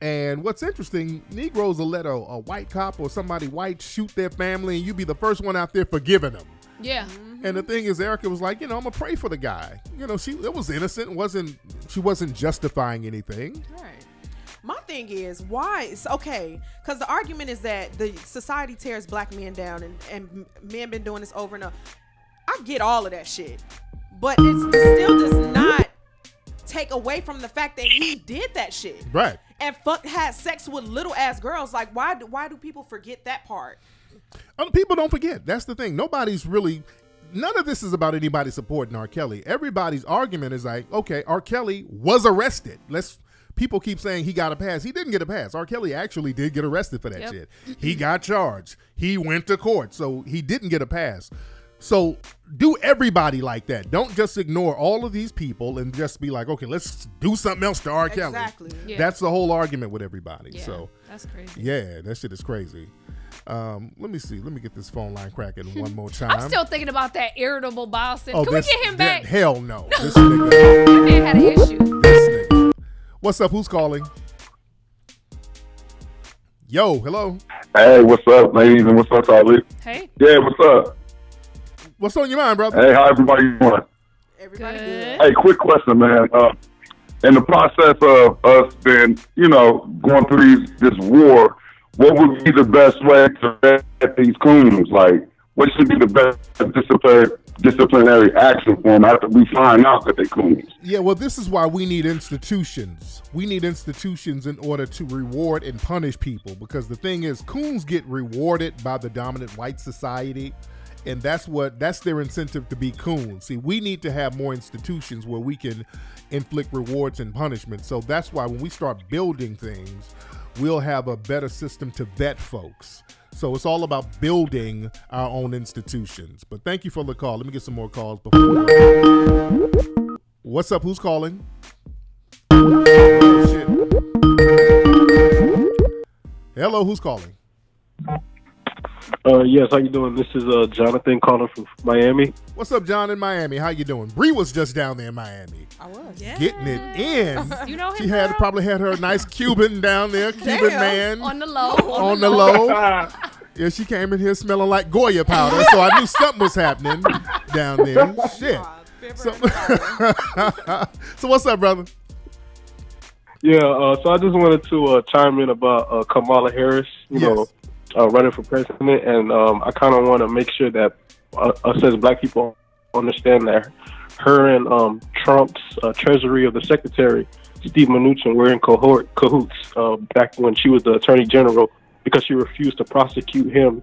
And what's interesting, Negroes will let a white cop or somebody white shoot their family, and you be the first one out there forgiving them. Yeah. And the thing is, Erykah was like, I'm gonna pray for the guy. It was innocent. She wasn't justifying anything. Right. My thing is, why? It's okay, because the argument is that the society tears black men down, and men been doing this over and over. I get all of that shit, but it still does not take away from the fact that he did that shit. Right. And had sex with little ass girls. Like, why do people forget that part? People don't forget. That's the thing. None of this is about anybody supporting R. Kelly. Everybody's argument is like, okay, R. Kelly was arrested. People keep saying he got a pass. He didn't get a pass. R. Kelly actually did get arrested for that shit. He got charged. He went to court. So he didn't get a pass. So do everybody like that. Don't just ignore all of these people and just be like, okay, let's do something else to R. Kelly. Exactly. Yeah. That's the whole argument with everybody. Yeah, So that's crazy. yeah, that shit is crazy. Let me see. Let me get this phone line cracking one more time. I'm still thinking about that irritable bowel syndrome. Can we get him back? Hell no. This nigga. That man had an issue. This nigga. What's up? Who's calling? Yo, hello. Hey, what's up, ladies, and what's up, Charlie? Hey. Yeah, what's up? What's on your mind, brother? Hey, how everybody doing? Everybody Good. Hey, quick question, man. In the process of us been, going through this war, what would be the best way to get these coons? Like, what should be the best disciplinary action for them after we find out that they're coons? Yeah, well, this is why we need institutions. We need institutions in order to reward and punish people, because the thing is, coons get rewarded by the dominant white society. And that's their incentive to be coons. See, we need to have more institutions where we can inflict rewards and punishment. So that's why when we start building things, we'll have a better system to vet folks. So it's all about building our own institutions. But thank you for the call. Let me get some more calls before. What's up? Who's calling? Oh, shit. Hello, who's calling? Yes, how you doing? This is Jonathan calling from Miami. What's up, John in Miami? How you doing? Bree was just down there in Miami. I was. Getting it in. You know him, She girl? probably had her nice Cuban down there, Cuban man. On the low. On the low. Yeah, she came in here smelling like Goya powder, so I knew something was happening down there. Shit. So what's up, brother? Yeah, so I just wanted to chime in about Kamala Harris, running for president, and I kind of want to make sure that us as black people understand that her and Trump's Treasury of the Secretary, Steve Mnuchin, were in cahoots back when she was the Attorney General, because she refused to prosecute him,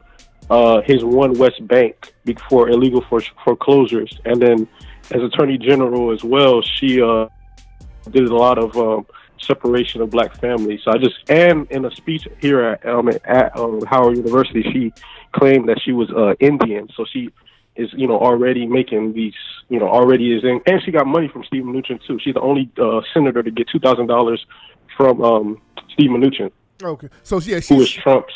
his One West Bank, for illegal foreclosures. And then as Attorney General as well, she did a lot of separation of black families. So and in a speech here at Howard University, she claimed that she was Indian. So she is, already making these, already is in, and she got money from Steve Mnuchin too. She's the only senator to get $2,000 from Steve Mnuchin. Okay, so yeah, who is Trump's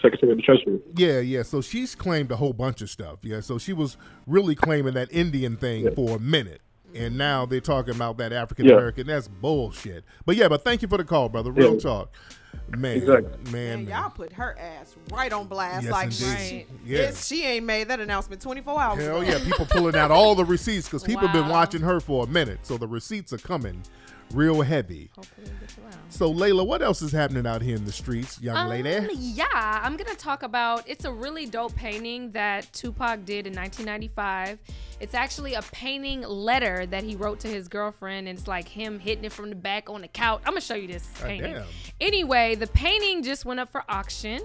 Secretary of the Treasury. Yeah. So she's claimed a whole bunch of stuff. Yeah, so she was really claiming that Indian thing for a minute. And now they're talking about that African American. That's bullshit. But thank you for the call, brother. Real talk. Man, exactly. man. Y'all put her ass right on blast. Yes, like indeed. she ain't made that announcement 24 hours ago. Hell yeah, people pulling out all the receipts because people have been watching her for a minute. So the receipts are coming real heavy. Hopefully it gets around. So Layla, what else is happening out here in the streets, young lady? Yeah, I'm gonna talk about. It's a really dope painting that Tupac did in 1995. It's actually a painting letter that he wrote to his girlfriend, and it's like him hitting it from the back on the couch. I'm gonna show you this painting. Damn. Anyway, the painting just went up for auction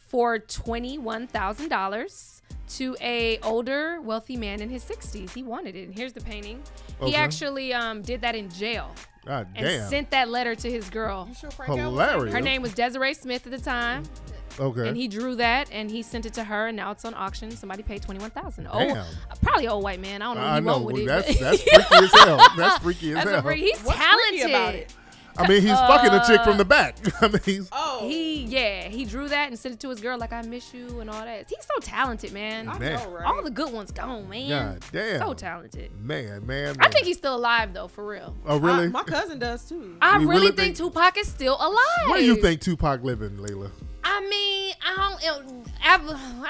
for $21,000 to a older wealthy man in his 60s. He wanted it, and here's the painting. He actually did that in jail. God and damn. sent that letter to his girl. You sure Frank Hilarious. Her name was Desiree Smith at the time. Okay. And he drew that and he sent it to her, and now it's on auction. Somebody paid $21,000. Damn. Probably old white man. I don't know what I he know. want with That's it. freaky as hell. That's freaky as hell. He's What's talented. freaky about it? I mean, he's fucking a chick from the back. I mean, He drew that and sent it to his girl like, I miss you and all that. He's so talented, man. I know, right? All the good ones gone, man. God damn. So talented. Man. I think he's still alive though, for real. Oh, really? My cousin does too. I You really really think Tupac is still alive. Where do you think Tupac living, Layla? I mean, I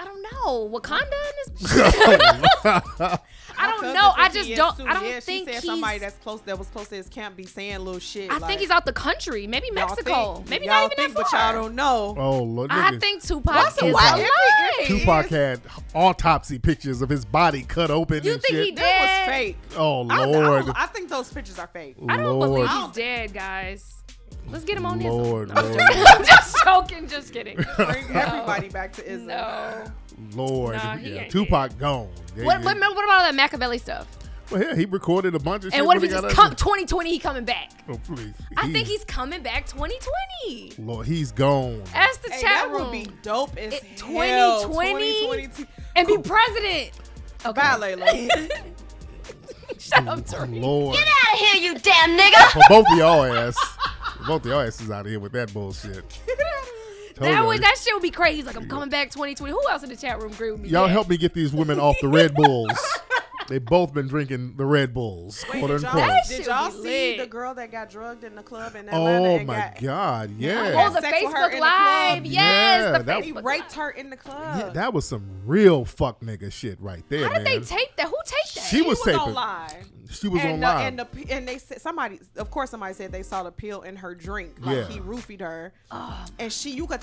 don't know. Wakanda I don't know. I just don't. I don't think she said he's. somebody that was close to his camp be saying little shit. I think he's out the country. Maybe Mexico. Maybe y'all not even think, that but far. y'all don't know. Oh, Lord. I think Tupac is alive. Tupac had autopsy pictures of his body cut open You and think shit. he That dead? was fake. Oh, Lord. I think those pictures are fake. I don't Lord. believe he's dead, guys. Let's get him on Lord, this. Lord. I'm just joking. Just kidding. Bring everybody back to Islam. No. Lord. Nah, he Yeah, ain't Tupac gone. What about all that Machiavelli stuff? Well, yeah, he recorded a bunch of shit. And what if he when just got come 2020? He coming back. Oh, please. I think he's coming back 2020. Lord, he's gone. That's the Hey, chat that room. would be dope as hell. 2020 and be president. Okay. Bye, Layla. Shut up, Tori. Lord. Get out of here, you damn nigga! For both of y'all ass. Both of y'all asses out of here with that bullshit. That shit would be crazy. He's like, I'm coming back 2020. Who else in the chat room agree with me? Y'all Yeah. help me get these women off the Red Bulls. They've both been drinking the Red Bulls, Wait, quote did unquote. y'all, That did shit y'all would be see lit. the girl that got drugged in the club in Atlanta? Oh and my God, Oh, yeah. the sex with her Facebook in the Live. club? Yes, Yeah, the that- He Facebook raped Live. her in the club. Yeah, that was some real fuck nigga shit right there, How did man. they tape that? Who taped that? She He was was taping. on live. She was and, on live. and they said somebody said they saw the pill in her drink. Like Yeah. he roofied her. And you could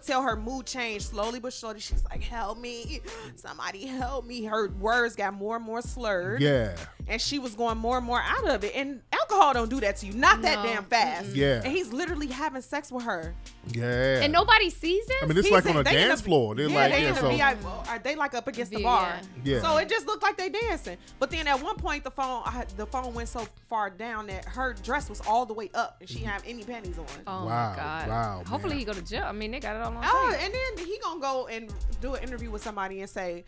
tell her mood changed slowly but surely. She's like, help me. Somebody help me. Her words got more and more slurred. Yeah. And she was going more and more out of it. And alcohol don't do that to you. Not that damn fast. Yeah. And he's literally having sex with her. Yeah. And nobody sees this? I mean, it's like on a They in dance floor. They're yeah, like, they yeah, in the so. VIP. They like up against the Yeah. bar. Yeah. So it just looked like they dancing. But then at one point the phone went so far down that her dress was all the way up and she didn't have any panties on. Oh Wow, my God. wow, Hopefully man. he go to jail. I mean, they got it all on Oh, tape. and then he gonna go and do an interview with somebody and say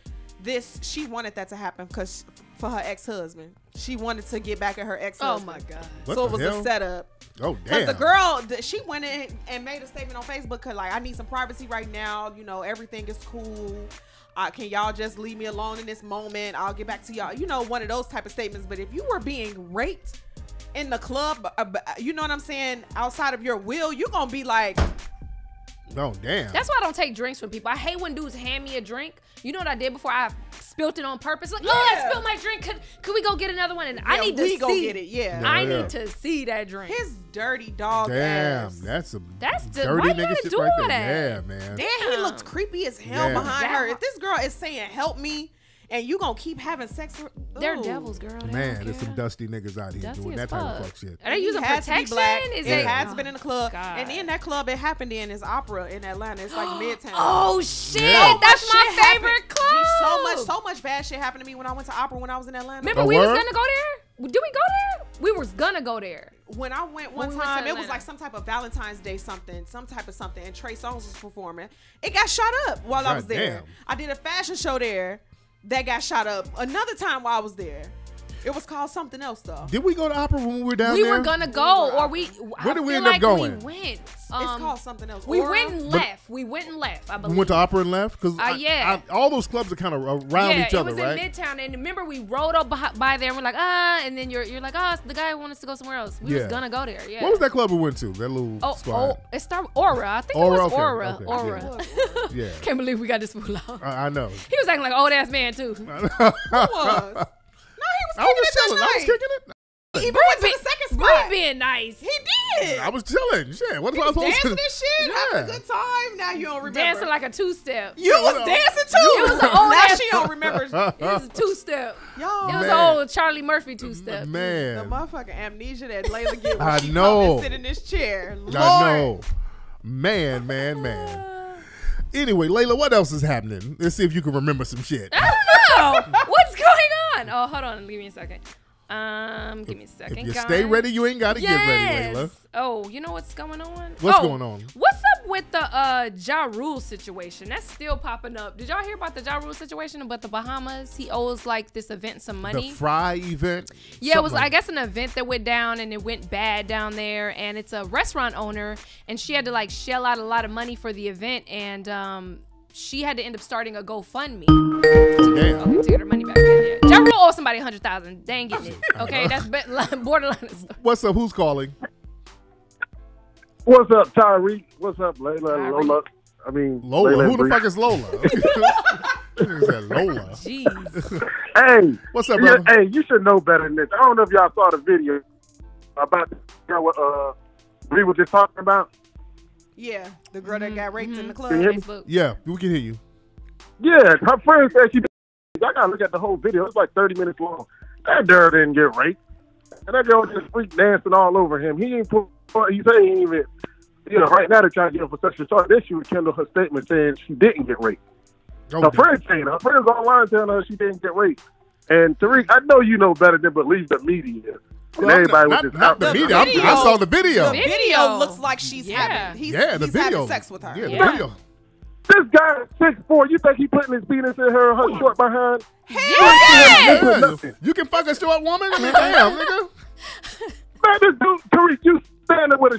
she wanted that to happen because for her ex-husband. She wanted to get back at her ex-husband. Oh my God. What so the it was hell? a setup. Oh, Because damn. the girl, she went in and made a statement on Facebook because, like, I need some privacy right now. You know, everything is cool. Can y'all just leave me alone in this moment? I'll get back to y'all. You know, one of those type of statements. But if you were being raped in the club, you know what I'm saying, outside of your will, you're going to be like... Oh, damn. That's why I don't take drinks from people. I hate when dudes hand me a drink. You know what I did before? I spilt it on purpose. Like, oh, I spilled my drink. Could we go get another one? And I need to see. go get it, yeah. I Yeah. need to see that drink. His dirty dog Damn, ass. that's some That's dirty why you nigga gotta shit do right all there. that? Yeah, man. Then he looked creepy as hell Yeah. behind her. If this girl is saying, help me, and you gonna keep having sex with... They're Ooh. devils, girl. They Man, don't there's some care. dusty niggas out here Dusty doing as that type of fuck. fuck shit. Are they using has to be protection? black. Is It it has been in the club. God. And in that club it happened in is Opera in Atlanta. It's like Midtown. Oh shit! Yeah. That's Shit my happened. favorite club. So much bad shit happened to me when I went to Opera when I was in Atlanta. Remember Oh, we was word? gonna go there? Did we go there? We was gonna go there. When I went one When we went to time, it was Atlanta. like some type of Valentine's Day some type of something, and Trey Songz was performing. It got shot up while I was there. Goddamn. I did a fashion show there, that got shot up another time while I was there. It was called something else though. Did we go to opera when we were down We there? were gonna go, or we. Where did we feel end up like going? We went. It's called something else. We Aura? went and left. We went and left. I believe. We went to opera and left because yeah. all those clubs are kind of around each other, it was right? in Midtown, and remember we rode up by there, and we're like, and then you're like, the guy wanted us to go somewhere else. We was gonna go there. Yeah. What was that club we went to? That little spot. It started Aura. I think Aura, it was okay, Aura. okay, Aura. Yeah. Can't believe we got this fool out. I know. He was acting like an old ass man too. Who was? I was chilling. I was kicking it. He even went to the second spot. Being nice. He did. I was chilling. Shit. What was I He was supposed dancing to? and shit, having a good time. Now you don't remember. Dancing like a two-step. You was dancing too. It was an old now ass. she don't remember. It was a two-step. Y'all. It was Man. an old Charlie Murphy two-step. The Man. motherfucking amnesia that Layla get when I she know. come and sit in this chair. Lord. I know. Man. Anyway, Layla, what else is happening? Let's see if you can remember some shit. I don't know. What's going on? Oh, hold on. Give me a second. Give me a second. If you stay ready, you ain't got to get ready, Layla. Oh, you know what's going on? What's going on? What's up with the Ja Rule situation? That's still popping up. Did y'all hear about the Ja Rule situation about the Bahamas? He owes like this event some money. The Fry event? Yeah, it was, I guess, an event that went down and it went bad down there. And it's a restaurant owner and she had to like shell out a lot of money for the event. And she had to end up starting a GoFundMe. Damn. Okay, to get her money back. Yeah. Ja Rule owes somebody $100,000. They ain't getting it. Okay, that's borderline. What's up? Who's calling? What's up, Tyreek? What's up, Layla? Lola? I mean, Lola. Layla Who the Bree. fuck is Lola? He said Lola. Jeez. Hey. What's up, brother? Hey, you should know better than this. I don't know if y'all saw the video about the girl what Bree was just talking about. Yeah, the girl that got raped in the club. Can you hear me? Facebook. Yeah, we can hear you. Yeah, her friend said she did. I gotta look at the whole video. It's like 30 minutes long. That girl didn't get raped. And that girl just freak dancing all over him. He ain't put, he said he ain't even, right now they're trying to get him for sexual assault. Then she rekindled her statement saying she didn't get raped. Her friend's saying, her friend's online telling her she didn't get raped. And Tariq, I know you know better than believe the media. And everybody was just not the media. I saw the video. The video looks like she's having, he's the video. having sex with her. Yeah, the video. This guy is 6'4". You think he putting his penis in her short behind? Hell yeah! You can fuck a short woman? I mean, damn, nigga. Man, this dude, Tariq, you standing with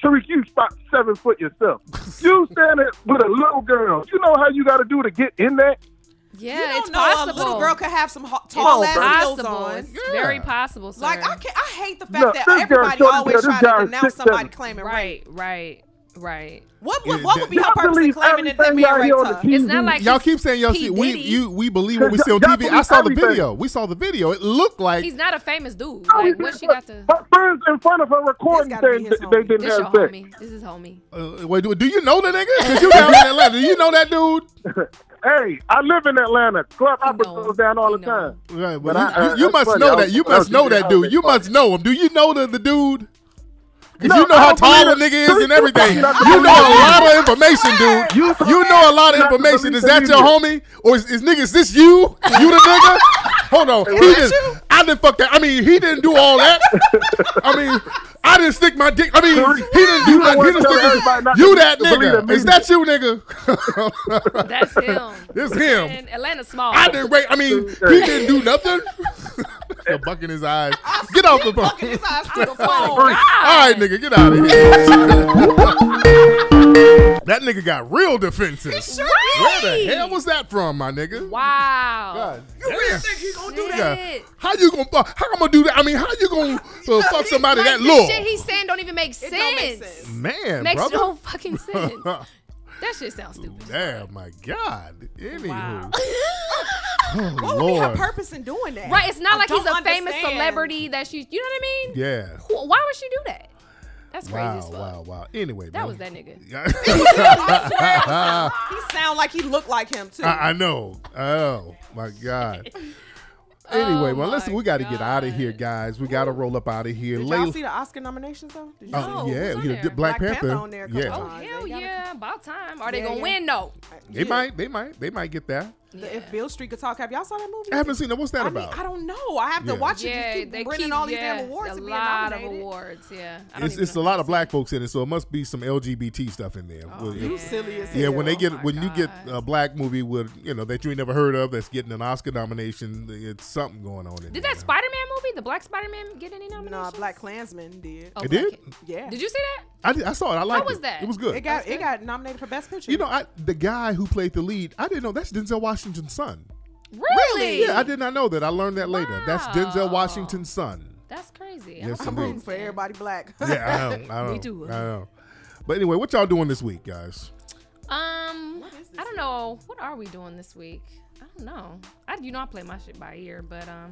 Tariq, you about 7 foot yourself. You standing with a little girl. You know how you got to do to get in that? Yeah, it's A possible. little girl could have some tall ass heels on. It's very possible, sir. Like I hate the fact that this everybody girl, always this try guy to is denounce 6'7". somebody claiming rape. Right. What would be her purpose in claiming that everything man y'all hear raped on her? the It's not like Y'all keep saying y'all see we believe what we see on Y'all TV. I saw the believe everything. video. We saw the video. It looked like he's not a famous dude. Like, what she got to? Her friends in front of her recording This gotta be saying his they didn't This your have sex. homie. This is homie. wait, do you know the nigga? Because you down in Atlanta. Do you know that dude? Hey, I live in Atlanta. Club opera goes down all the time. Right, But well, you that's must funny. know I that. was- You I was must know thinking that dude. how You they must know him. Do you know the dude? Because No, you know I how don't tall the believe nigga it. is and everything. Not You know a believe lot of information, dude. You know a lot of Not to information. believe Is that the your media. homie? Or is nigga, is this you? You the nigga? Hold on. I didn't fuck that. I mean, he didn't do all that. I mean, I didn't stick my dick. I mean, he didn't do that. He didn't stick his, you that nigga. Is that you, nigga? That's him. It's him. And Atlanta's small. I didn't rape. I mean, he didn't do nothing. A buck in his eyes. Get off the phone. Fucking his eyes through the phone. All right, nigga, get out of here. That nigga got real defensive. Where the hell was that from, my nigga? Wow. God You really think he gonna do that? Shit. How you gonna? How I'm gonna do that? I mean, how you gonna fuck somebody Like, that the little? shit he's saying don't even make sense. It don't make sense. Man, Makes brother. no fucking sense. That shit sounds stupid. Damn, my God. Anywho. Wow. Oh, What would be her Lord. purpose in doing that? Right, it's not I like he's don't a famous understand. celebrity that she's, you know what I mean? Yeah. Why would she do that? That's crazy Wow, as fuck. wow. Anyway, That man. was that nigga. He sound like he looked like him too. I know. Oh, my God. Anyway, well, listen, we got to get out of here, guys. We got to roll up out of here. Did y'all see the Oscar nominations though? Did you Oh, see? yeah, who's on you know, there? Black Panther. on there a couple Yeah. Oh, times. hell They gotta- yeah. About time. Are they Yeah, going to yeah. win? No. They might get that. If Bill Street Could Talk, have y'all saw that movie? I haven't seen it. What's that I about? mean, I don't know. I have to watch it. Yeah, Just keep winning all these damn awards and being nominated. A lot of awards, yeah. It's a lot of black folks in it, so it must be some LGBT stuff in there. Oh, you silly as hell. Yeah, when you get a black movie with that you ain't never heard of that's getting an Oscar nomination, it's something going on in there. Did that Spider-Man movie, the Black Spider-Man, get any nominations? No, Black Klansman did. It did? Yeah. Did you see that? I saw it. I liked it. How was that? It was good. It got nominated for Best Picture. You know, the guy who played the lead, I didn't know that's Denzel Washington's son. Really? Yeah, I did not know that. I learned that later. That's Denzel Washington's son. That's crazy. Yes, I'm rooting for everybody black. Yeah, I know. Me too. I know. But anyway, what y'all doing this week, guys? I don't know. What are we doing this week? I don't know. I play my shit by ear, but I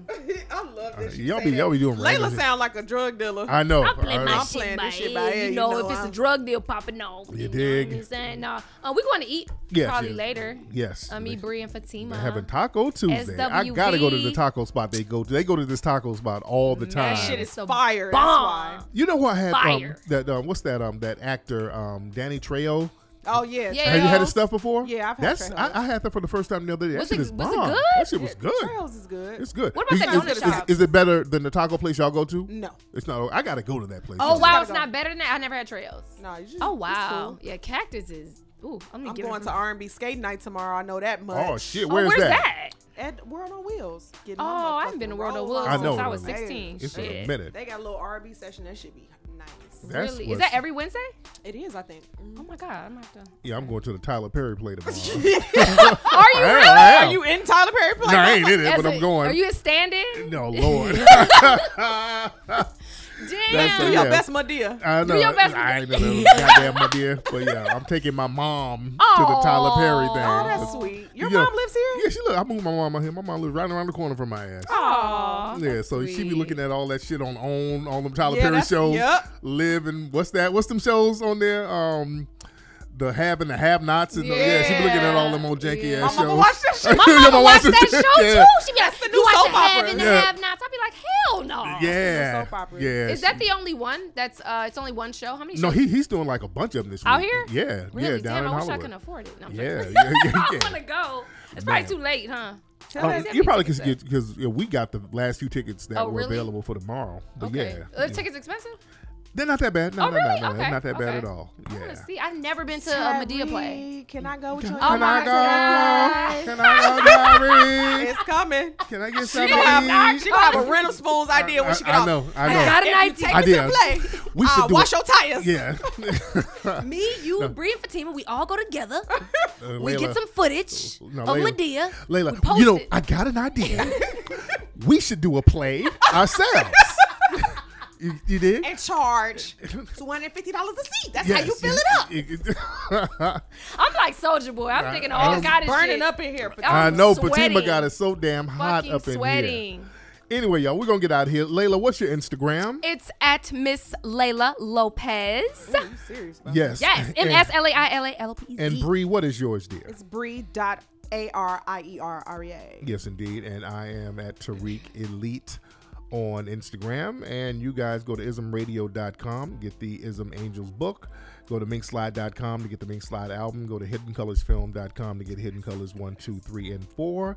love this. Y'all be doing. Layla sound like a drug dealer. I know. I play I'm playing this shit by ear. You know, if it's a drug deal popping off. You dig? Know what I'm saying? No. We going to eat probably later. Yes. Me, Bree, and Fatima. They're having Taco Tuesday. I gotta go to the taco spot they go to. They go to this taco spot all the time. That shit is fire. Bomb. That's why. You know what I had Fire. what's that actor Danny Trejo? Oh yeah. Have you had his stuff before? Yeah, I've had Trejo's. I had that for the first time the other day. That shit is bomb. Was it good? That shit was good. Trejo's is good. It's good. What about that donut shop? Is it better than the taco place y'all go to? No. It's not. I gotta go to that place. Oh wow, it's not better than that. I never had trails. No, you just. Oh wow. Cool. Yeah, Cactus is. Ooh, I'm going to R&B skate night tomorrow. I know that much. Oh shit, where's that? At World on Wheels. I haven't been to World on Wheels since I was 16. It's a minute. They got a little R&B session. That should be nice. Really? Is that every Wednesday? It is, I think. Oh my God, I'm gonna have to. Yeah, I'm going to the Tyler Perry play tomorrow. Are you really? Are you in Tyler Perry play? No, I ain't in it, but I'm going. Are you a stand-in? No, Lord. Damn. Do your best, Madea. I know. Do your best. I ain't know goddamn Madea. But yeah, I'm taking my mom to the Tyler Perry thing. Oh, that's sweet. Your mom lives here? Yeah, she lives. I moved my mom out here. My mom lives right around the corner from my ass. Oh. Yeah, so she be looking at all that shit on all them Tyler Perry shows. Yep. Live and what's that? What's them shows on there? The have and the have-nots. And yeah, she be looking at all them old janky ass shows. My mama watch that shit. My mama watch that show too. She be like, new you watch soap the have opera. and the have-nots. I be like, hell no. Yeah. soap opera. Yeah. Is that the only one? That's it's only one show. How many? No, shows? he's doing like a bunch of them this week. Out here? Yeah, Really? yeah, Damn, down in I wish Hollywood. I could afford it. No, I'm Yeah, joking. yeah. I want to go. It's probably too late, huh? You probably could get because we got the last few tickets that were really? available for tomorrow. But Okay. yeah, Are the tickets expensive? they're not that bad. No, Oh, really? no, Okay. not that bad Okay. at all. I want Yeah. to see. I've never been to a Medea play. Can I go with you? Oh my God. Can I go, Gary? It's coming. Can I get She something? gonna have a rental spoons idea when she get I off. know. I got an idea. Take me to play. We should do wash it. your tires. Yeah. Me, you, Bree, and Fatima, we all go together. We Layla. get some footage of Medea. We Layla, post you know, it. I got an idea. We should do a play ourselves. You did? And charge $250 a seat. That's how you fill it up. I'm like Soldier Boy. I'm thinking all kind of burning shit. up in here. I know. Fatima sweating. got it so damn hot Fucking up in sweating. here. Anyway, y'all, we're going to get out of here. Layla, what's your Instagram? It's at Miss Layla Lopez. Ooh, you serious? Bro? Yes. Yes, MSLAILALOPEZ. And Bree, what is yours, dear? It's Bree.ARIERREA. Yes, indeed. And I am at Tariq Elite on Instagram. And you guys go to IZMRadio.com, get the IZM Angels book. Go to MinkSlide.com to get the Mink Slide album. Go to HiddenColorsFilm.com to get Hidden Colors 1, 2, 3, and 4.